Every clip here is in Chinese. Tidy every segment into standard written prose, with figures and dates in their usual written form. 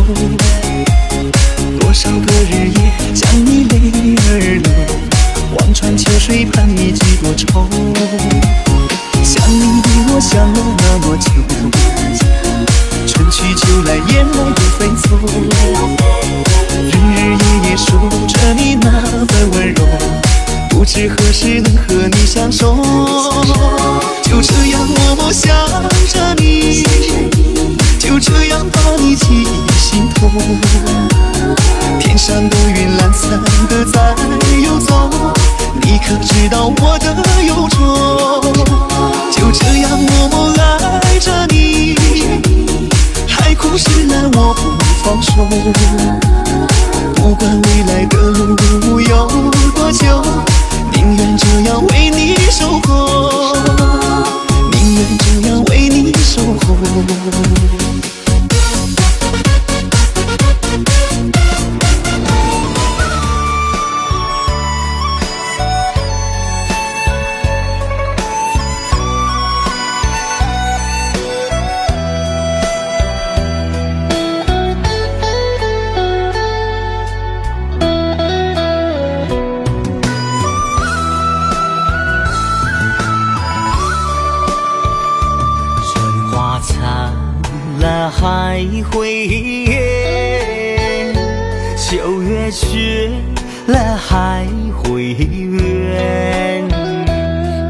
多少个日夜将你泪儿流，望穿秋水盼你几多愁。想你的我想了那么久，春去秋来雁来又飞走，日日夜夜数着你那份温柔，不知何时能和你相守。就这样默默想着你，就这样把你记忆心头。天上的云懒散的在游走，你可知道我的忧愁？就这样默默爱着你，海枯石烂我不放手。不管未来的路有多久，宁愿这样为你守候，宁愿这样为你守候。还会远，秋月去了还会圆。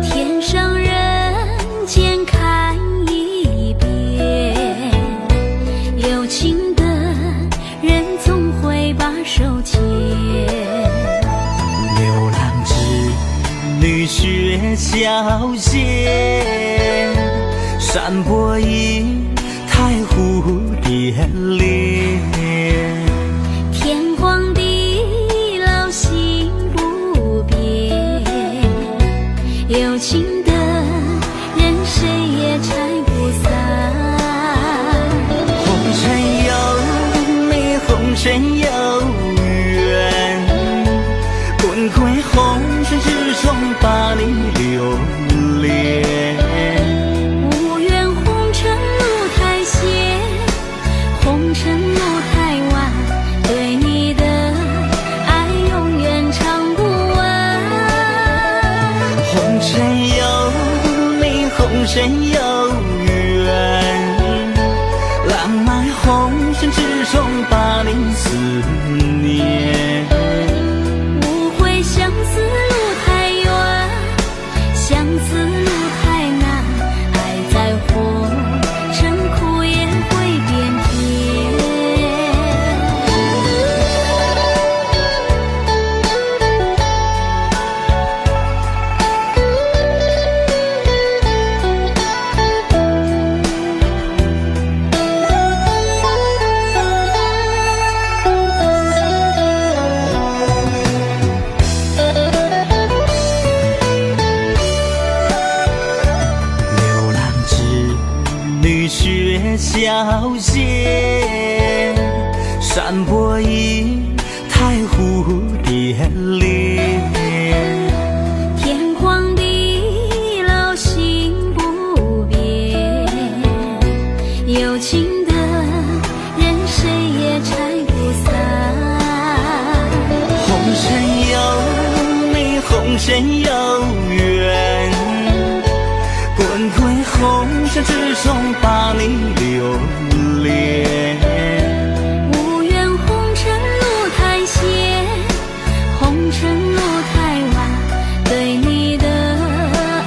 天上人间看一遍，有情的人总会把手牵。流浪织女雪橇间，山坡一太蝴蝶恋，天荒地老心不变，有情的人谁也拆不散。红尘有美，红尘有缘，滚滚红尘之中把你留恋。红尘路太晚，对你的爱永远唱不完。红尘有美，红尘有缘，浪漫红尘之中把你思念。误会相思路太远，相思路太难，爱在火尘苦也会变甜。雪橇间，山坡一太蝴蝶恋。天荒地老心不变，有情的人谁也拆不散。红尘有美，红尘有缘，滚滚红尘之中把你留恋。无缘红尘路太险，红尘路太晚，对你的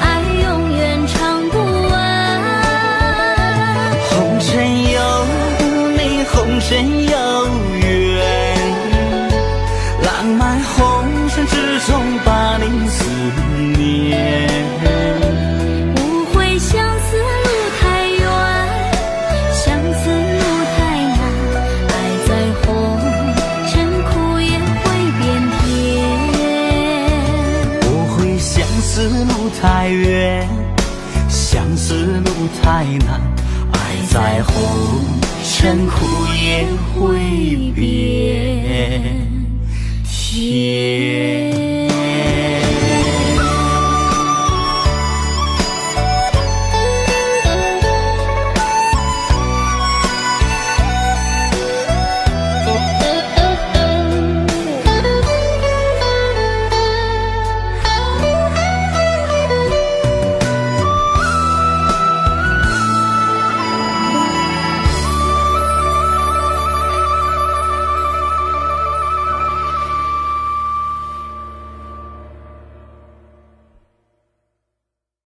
爱永远唱不完。红尘有美，红尘有缘，浪漫红尘之中把你思念。相思路太远，相思路太难，爱在红尘苦也会变甜。